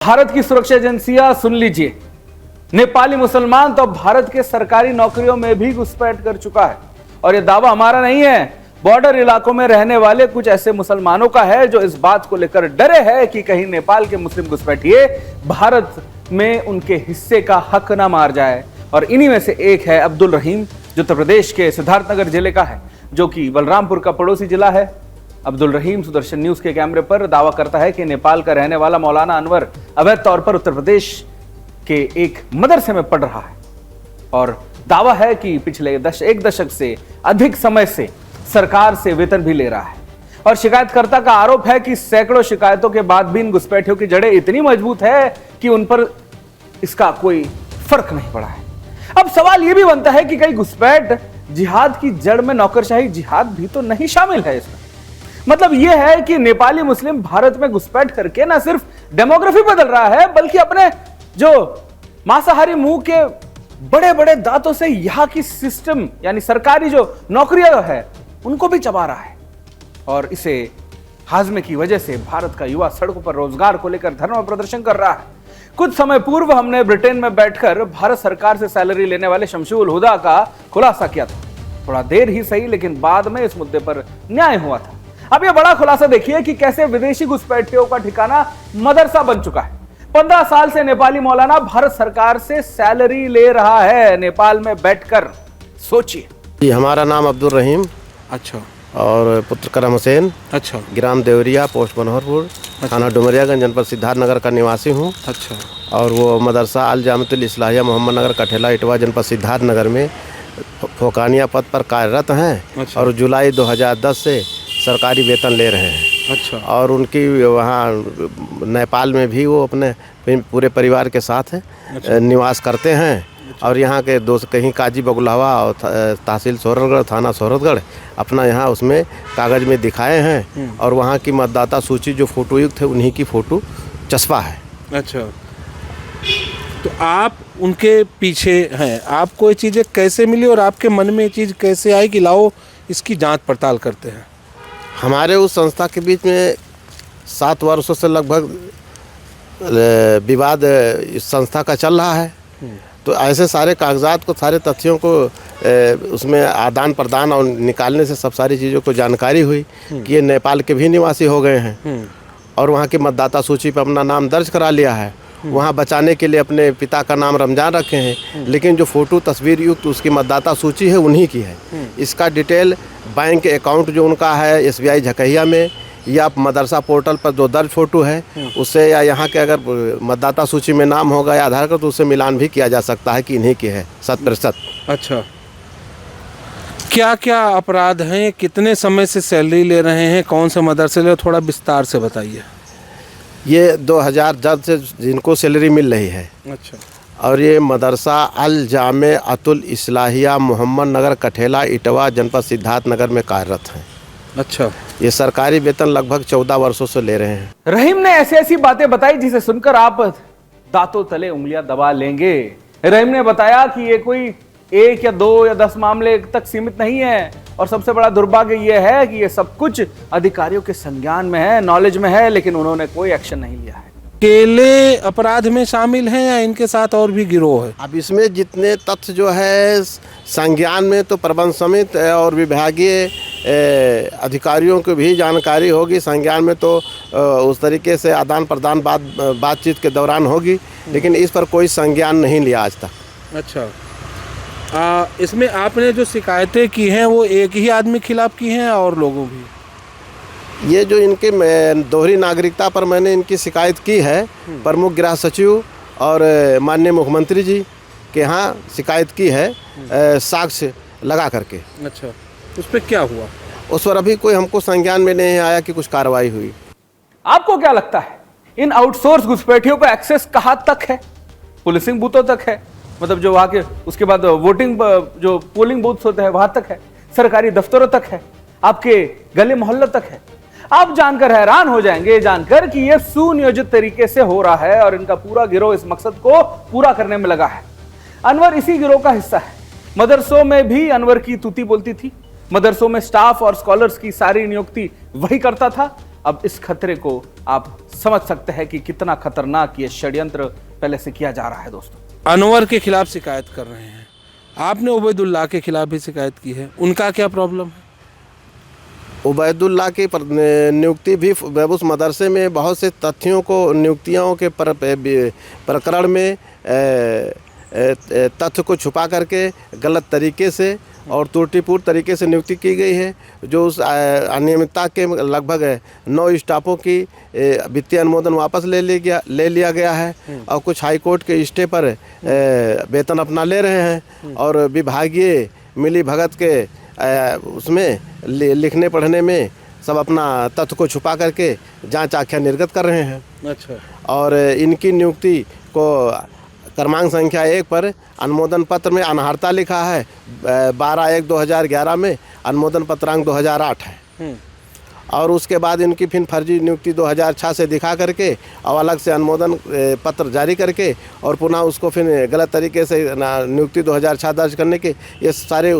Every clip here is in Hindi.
भारत की सुरक्षा एजेंसियां सुन लीजिए, नेपाली मुसलमान तो भारत के सरकारी नौकरियों में भी घुसपैठ कर चुका है। और यह दावा हमारा नहीं है, बॉर्डर इलाकों में रहने वाले कुछ ऐसे मुसलमानों का है जो इस बात को लेकर डरे हैं कि कहीं नेपाल के मुस्लिम घुसपैठिए भारत में उनके हिस्से का हक ना मार जाए। और इन्हीं में से एक है अब्दुल रहीम, जो उत्तर प्रदेश के सिद्धार्थनगर जिले का है, जो कि बलरामपुर का पड़ोसी जिला है। अब्दुल रहीम सुदर्शन न्यूज के कैमरे पर दावा करता है कि नेपाल का रहने वाला मौलाना अनवर अवैध तौर पर उत्तर प्रदेश के एक मदरसे में पढ़ रहा है और दावा है कि पिछले एक दशक से अधिक समय से सरकार से वेतन भी ले रहा है। और शिकायतकर्ता का आरोप है कि सैकड़ों शिकायतों के बाद भी इन घुसपैठियों की जड़ें इतनी मजबूत है कि उन पर इसका कोई फर्क नहीं पड़ा है। अब सवाल यह भी बनता है कि कहीं घुसपैठ जिहाद की जड़ में नौकरशाही जिहाद भी तो नहीं शामिल है इसमें। मतलब यह है कि नेपाली मुस्लिम भारत में घुसपैठ करके ना सिर्फ डेमोग्राफी बदल रहा है, बल्कि अपने जो मांसाहारी मुंह के बड़े बड़े दांतों से यहां की सिस्टम यानी सरकारी जो नौकरियां है उनको भी चबा रहा है। और इसे हाजमे की वजह से भारत का युवा सड़कों पर रोजगार को लेकर धरना प्रदर्शन कर रहा है। कुछ समय पूर्व हमने ब्रिटेन में बैठकर भारत सरकार से सैलरी लेने वाले शमशुल हुदा का खुलासा किया था। थोड़ा देर ही सही, लेकिन बाद में इस मुद्दे पर न्याय हुआ था। अब यह बड़ा खुलासा देखिए कि कैसे विदेशी घुसपैठियों का ठिकाना मदरसा बन चुका है। 15 साल से नेपाली मौलाना भारत सरकार से सैलरी ले रहा है नेपाल में बैठकर। सोचिए। हमारा नाम अब्दुल रहीम। अच्छा। और पुत्र करम हुसैन। अच्छा। ग्राम देवरिया, पोस्ट मनोहरपुर, थाना डुमरियागंज, जनपद सिद्धार्थनगर का निवासी हूँ। अच्छा। और वो मदरसा अल जामिअतुल इस्लाहिया मोहम्मद नगर कठेला इटवा, जनपद सिद्धार्थनगर में फोकानिया पद पर कार्यरत हैं। अच्छा। और जुलाई 2010 से सरकारी वेतन ले रहे हैं। अच्छा। और उनकी वहाँ नेपाल में भी वो अपने पूरे परिवार के साथ निवास करते हैं। अच्छा। और यहाँ के कहीं काजी बगुलावा और तहसील सोहरतगढ़, थाना सोहरतगढ़ अपना यहाँ उसमें कागज़ में दिखाए हैं। और वहाँ की मतदाता सूची जो फोटोयुक्त है उन्हीं की फ़ोटो चस्पा है। अच्छा, तो आप उनके पीछे हैं। आपको ये चीज़ें कैसे मिली और आपके मन में ये चीज़ कैसे आई कि लाओ इसकी जांच पड़ताल करते हैं? हमारे उस संस्था के बीच में 7 वर्षों से लगभग विवाद इस संस्था का चल रहा है। तो ऐसे सारे कागजात को, सारे तथ्यों को उसमें आदान प्रदान और निकालने से सब सारी चीज़ों को जानकारी हुई कि ये नेपाल के भी निवासी हो गए हैं और वहाँ की मतदाता सूची पर अपना नाम दर्ज करा लिया है। वहाँ बचाने के लिए अपने पिता का नाम रमजान रखे हैं, लेकिन जो फ़ोटो तस्वीर युक्त उसकी मतदाता सूची है उन्हीं की है। इसका डिटेल बैंक अकाउंट जो उनका है SBI झकहिया में, या मदरसा पोर्टल पर जो दर्ज फ़ोटो है उससे, या यहाँ के अगर मतदाता सूची में नाम होगा या आधार कार्ड तो उससे मिलान भी किया जा सकता है कि इन्हीं की है 100%। अच्छा, क्या क्या अपराध हैं, कितने समय से सैलरी ले रहे हैं, कौन से मदरसे ले, थोड़ा विस्तार से बताइए। ये 2010 से जिनको सैलरी मिल रही है। अच्छा। और ये मदरसा अल जामिअतुल इस्लाहिया मोहम्मद नगर कठेला इटवा, जनपद सिद्धार्थनगर में कार्यरत हैं। अच्छा। ये सरकारी वेतन लगभग 14 वर्षों से ले रहे हैं। रहीम ने ऐसी ऐसी बातें बताई जिसे सुनकर आप दांतों तले उंगलियां दबा लेंगे। रहीम ने बताया कि ये कोई 1 या 2 या 10 मामले तक सीमित नहीं है, और सबसे बड़ा दुर्भाग्य यह है कि ये सब कुछ अधिकारियों के संज्ञान में है, नॉलेज में है, लेकिन उन्होंने कोई एक्शन नहीं लिया है। अकेले अपराध में शामिल हैं या इनके साथ और भी गिरोह है? अब इसमें जितने तथ्य जो है संज्ञान में तो प्रबंध समिति और विभागीय अधिकारियों को भी जानकारी होगी, संज्ञान में तो उस तरीके से आदान प्रदान बातचीत के दौरान होगी, लेकिन इस पर कोई संज्ञान नहीं लिया आज तक। अच्छा। इसमें आपने जो शिकायतें की हैं वो एक ही आदमी खिलाफ की हैं और लोगों भी? ये जो इनके दोहरी नागरिकता पर मैंने इनकी शिकायत की है, प्रमुख गृह सचिव और माननीय मुख्यमंत्री जी के यहाँ शिकायत की है साक्ष्य लगा करके। अच्छा, उस पर क्या हुआ? उस पर अभी कोई हमको संज्ञान में नहीं आया कि कुछ कार्रवाई हुई। आपको क्या लगता है इन आउटसोर्स घुसपैठियों का एक्सेस कहां तक है? पुलिसिंग बूथों तक है, मतलब जो वहां के, उसके बाद वोटिंग जो पोलिंग बूथ होते हैं वहां तक है, सरकारी दफ्तरों तक है, आपके गली मोहल्लों तक है। आप जानकर हैरान हो जाएंगे जानकर कि यह सुनियोजित तरीके से हो रहा है और इनका पूरा गिरोह इस मकसद को पूरा करने में लगा है। अनवर इसी गिरोह का हिस्सा है। मदरसों में भी अनवर की तूती बोलती थी। मदरसों में स्टाफ और स्कॉलर्स की सारी नियुक्ति वही करता था। अब इस खतरे को आप समझ सकते हैं कि कितना खतरनाक ये षड्यंत्र पहले से किया जा रहा है। दोस्तों, अनवर के खिलाफ शिकायत कर रहे हैं, आपने उबैदुल्लाह के खिलाफ भी शिकायत की है, उनका क्या प्रॉब्लम है? उबैदुल्लाह की नियुक्ति भी उस मदरसे में बहुत से तथ्यों को नियुक्तियों के प्रकरण में तथ्य को छुपा करके गलत तरीके से और त्रुटिपूर्ण तरीके से नियुक्ति की गई है, जो उस अनियमितता के लगभग 9 स्टाफों की वित्तीय अनुमोदन वापस ले लिया गया है और कुछ हाईकोर्ट के स्टे पर वेतन अपना ले रहे हैं और विभागीय मिली भगत के उसमें लिखने पढ़ने में सब अपना तथ्य को छुपा करके जांच आख्या निर्गत कर रहे हैं। अच्छा। और इनकी नियुक्ति को क्रमांक संख्या 1 पर अनुमोदन पत्र में अनर्हता लिखा है, 12/1/2011 में अनुमोदन पत्रांक 2008 है और उसके बाद इनकी फिर फर्जी नियुक्ति 2006 से दिखा करके और अलग से अनुमोदन पत्र जारी करके और पुनः उसको फिर गलत तरीके से नियुक्ति 2006 दर्ज करने के ये सारे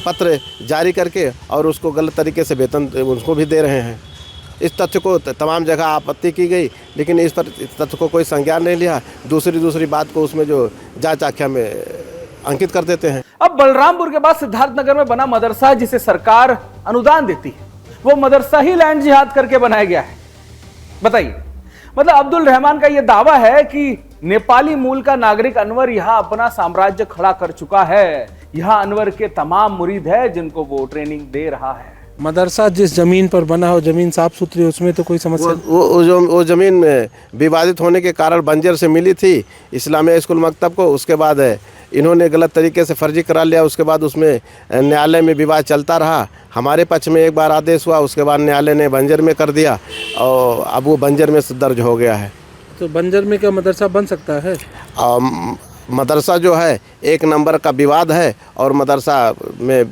पत्र जारी करके और उसको गलत तरीके से वेतन उसको भी दे रहे हैं। इस तथ्य को तमाम जगह आपत्ति की गई, लेकिन इस पर इस तथ्य को कोई संज्ञान नहीं लिया। दूसरी बात को उसमें जो जांच आख्या में अंकित कर देते हैं। अब बलरामपुर के बाद सिद्धार्थनगर में बना मदरसा जिसे सरकार अनुदान देती है, वो मदरसा ही लैंड जिहाद करके बनाया गया है। बताइए, मतलब अब्दुल रहमान का यह दावा है कि नेपाली मूल का नागरिक अनवर यहां अपना साम्राज्य खड़ा कर चुका है, यहां अनवर के तमाम मुरीद है जिनको वो ट्रेनिंग दे रहा है। मदरसा जिस जमीन पर बना हो, जमीन साफ सुथरी, उसमें तो कोई समस्या वो जमीन में विवादित होने के कारण बंजर से मिली थी इस्लामिया स्कूल मकतब को। उसके बाद इन्होंने गलत तरीके से फर्जी करा लिया। उसके बाद उसमें न्यायालय में विवाद चलता रहा। हमारे पक्ष में एक बार आदेश हुआ, उसके बाद न्यायालय ने बंजर में कर दिया और अब वो बंजर में दर्ज हो गया है। तो बंजर में क्या मदरसा बन सकता है? मदरसा जो है 1 नंबर का विवाद है और मदरसा में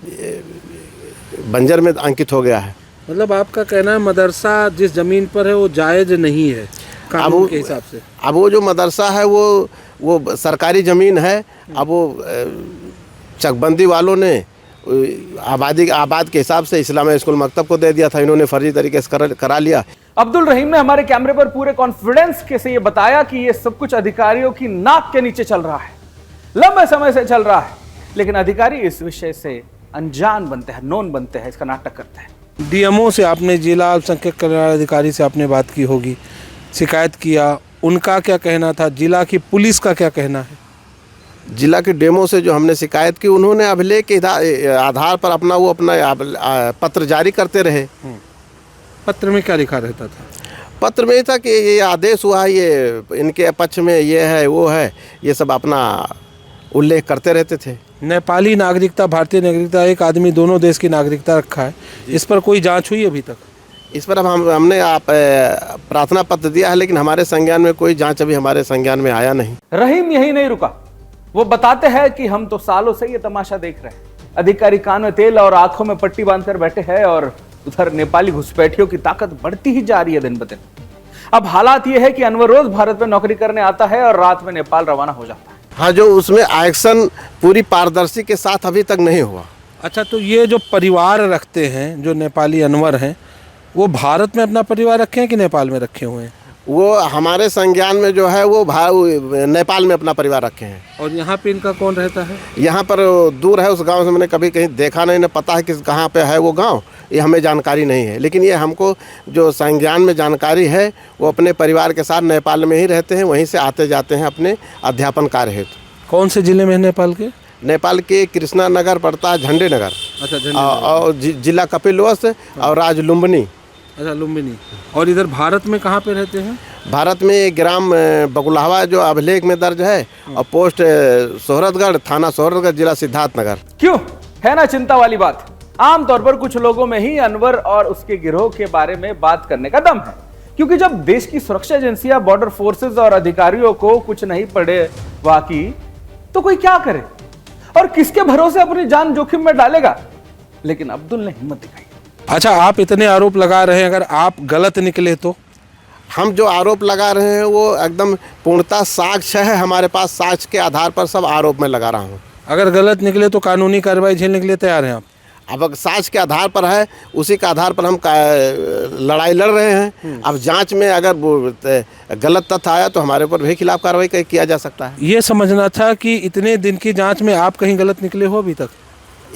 बंजर में अंकित हो गया है। मतलब आपका कहना है मदरसा जिस जमीन पर है वो जायज़ नहीं है कानून के हिसाब से? अब वो जो मदरसा है वो सरकारी ज़मीन है। अब वो चकबंदी वालों ने आबाद के हिसाब से इस्लामिया स्कूल मकतब को दे दिया था, इन्होंने फर्जी तरीके से करा लिया। अब्दुल रहीम ने हमारे कैमरे पर पूरे कॉन्फिडेंस के से ये बताया कि ये सब कुछ अधिकारियों की नाक के नीचे चल रहा है, लंबे समय से चल रहा है, लेकिन अधिकारी इस विषय से अनजान बनते हैं, नॉन बनते हैं, इसका नाटक करते हैं। डीएमओ से आपने, जिला अल्पसंख्यक कल्याण अधिकारी से आपने बात की होगी, शिकायत किया, उनका क्या कहना था? जिला की पुलिस का क्या कहना है? जिला के डेमो से जो हमने शिकायत की, उन्होंने अभिलेख के आधार पर अपना पत्र जारी करते रहे। पत्र में क्या लिखा रहता था? पत्र में ये था कि ये आदेश हुआ, ये इनके पक्ष में ये है वो है, ये सब अपना उल्लेख करते रहते थे। नेपाली नागरिकता, भारतीय नागरिकता, एक आदमी दोनों देश की नागरिकता रखा है, इस पर कोई जांच हुई अभी तक? इस पर अब हमने प्रार्थना पत्र दिया है, लेकिन हमारे संज्ञान में कोई जांच अभी हमारे संज्ञान में आया नहीं। रहीम यही नहीं रुका, वो बताते हैं कि हम तो सालों से ये तमाशा देख रहे हैं। अधिकारी कान में तेल और आंखों में पट्टी बांधकर बैठे हैं और उधर नेपाली घुसपैठियों की ताकत बढ़ती ही जा रही है दिन ब दिन। अब हालात ये है कि अनवर रोज भारत में नौकरी करने आता है और रात में नेपाल रवाना हो जाता है। हाँ, जो उसमें एक्शन पूरी पारदर्शी के साथ अभी तक नहीं हुआ। अच्छा, तो ये जो परिवार रखते हैं, जो नेपाली अनवर हैं, वो भारत में अपना परिवार रखे हैं कि नेपाल में रखे हुए हैं? वो हमारे संज्ञान में जो है वो नेपाल में अपना परिवार रखे हैं। और यहाँ पे इनका कौन रहता है? यहाँ पर दूर है, उस गांव से मैंने कभी कहीं देखा नहीं, न पता है कि कहाँ पे है वो गांव, ये हमें जानकारी नहीं है। लेकिन ये हमको जो संज्ञान में जानकारी है, वो अपने परिवार के साथ नेपाल में ही रहते हैं, वहीं से आते जाते हैं अपने अध्यापन कार्य हेतु। कौन से जिले में है नेपाल के? नेपाल के कृष्णा नगर पड़ता है, झंडे नगर। अच्छा, और जिला कपिलवस्तु और राज्य लुम्बिनी। अच्छा, लुम्बिनी। और इधर भारत में कहाँ पे रहते हैं? भारत में एक ग्राम बगुलावा जो अभिलेख में दर्ज है, और पोस्ट सोहरतगढ़, थाना सोहरतगढ़, जिला सिद्धार्थनगर। क्यों है ना चिंता वाली बात। आमतौर पर कुछ लोगों में ही अनवर और उसके गिरोह के बारे में बात करने का दम है, क्योंकि जब देश की सुरक्षा एजेंसियां, बॉर्डर फोर्सेस और अधिकारियों को कुछ नहीं पड़े बाकी, तो कोई क्या करे और किसके भरोसे अपनी जान जोखिम में डालेगा। लेकिन अब्दुल ने हिम्मत दिखाई। अच्छा, आप इतने आरोप लगा रहे हैं, अगर आप गलत निकले तो? हम जो आरोप लगा रहे हैं वो एकदम पूर्णतः साक्ष्य है हमारे पास, साक्ष्य के आधार पर सब आरोप में लगा रहा हूँ। अगर गलत निकले तो कानूनी कार्रवाई झेलने के लिए तैयार हैं आप? अब अगर साक्ष्य के आधार पर है, उसी के आधार पर हम लड़ाई लड़ रहे हैं। अब जांच में अगर गलत तथ्य आया तो हमारे ऊपर भी खिलाफ कार्रवाई किया जा सकता है। ये समझना था कि इतने दिन की जांच में आप कहीं गलत निकले हो अभी तक?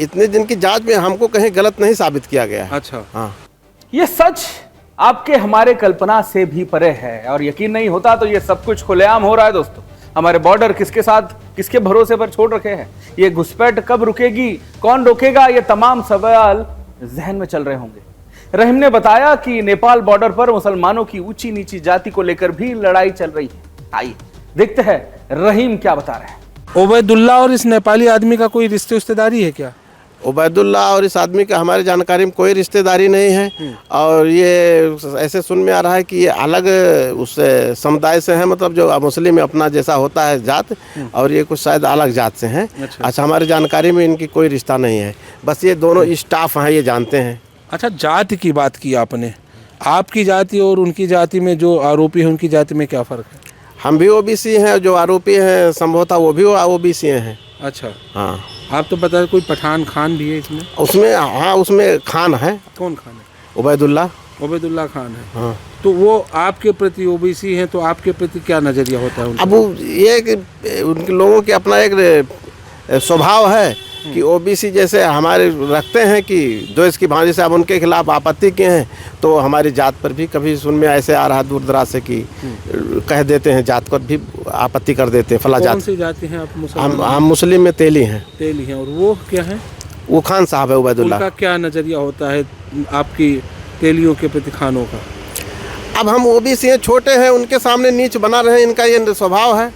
इतने दिन की जांच में हमको कहीं गलत नहीं साबित किया गया है। अच्छा। हाँ, ये सच आपके हमारे कल्पना से भी परे है, और यकीन नहीं होता तो ये सब कुछ खुलेआम हो रहा है दोस्तों। हमारे बॉर्डर किसके साथ, किसके भरोसे पर छोड़ रखे हैं, ये घुसपैठ कब रुकेगी, कौन रोकेगा, ये तमाम सवाल जहन में चल रहे होंगे। रहीम ने बताया कि नेपाल बॉर्डर पर मुसलमानों की ऊंची नीची जाति को लेकर भी लड़ाई चल रही है। आइए देखते हैं रहीम क्या बता रहे हैं। उबैदुल्ला और इस नेपाली आदमी का कोई रिश्तेदारी है क्या? उबैदुल्ला और इस आदमी का हमारी जानकारी में कोई रिश्तेदारी नहीं है, और ये ऐसे सुन में आ रहा है कि ये अलग उस समुदाय से हैं, मतलब जो मुस्लिम में अपना जैसा होता है जात, और ये कुछ शायद अलग जात से हैं। अच्छा, हमारी जानकारी में इनकी कोई रिश्ता नहीं है, बस ये दोनों स्टाफ हैं, ये जानते हैं। अच्छा, जाति की बात की आपने, आपकी जाति और उनकी जाति में जो आरोपी है उनकी जाति में क्या फ़र्क है? हम भी ओबीसी हैं, जो आरोपी हैं संभवतः वो भी ओबीसी हैं। अच्छा, हाँ। आप तो बता, कोई पठान खान भी है इसमें? उसमें, हाँ, उसमें खान है। कौन खान है? उबैदुल्ला खान है। हाँ। तो वो आपके प्रति ओबीसी हैं, तो आपके प्रति क्या नज़रिया होता है उनका? अब ये कि उनके लोगों के अपना एक स्वभाव है कि ओबीसी जैसे हमारे रखते हैं कि द्वेष की भावना से अब उनके खिलाफ आपत्ति किए हैं, तो हमारी जात पर भी कभी सुन में ऐसे आ रहा दूर दराज से कि कह देते हैं, जात पर भी आपत्ति कर देते हैं, फला जात। कौन सी जाति हैं आप? हम मुस्लिम में तेली हैं। तेली हैं। और वो क्या है? वो खान साहब है, उबैदुल्ला। उनका क्या नज़रिया होता है आपकी तेलियों के प्रति, खानों का? अब हम ओबीसी हैं, छोटे हैं, उनके सामने नीच बना रहे हैं, इनका ये स्वभाव है।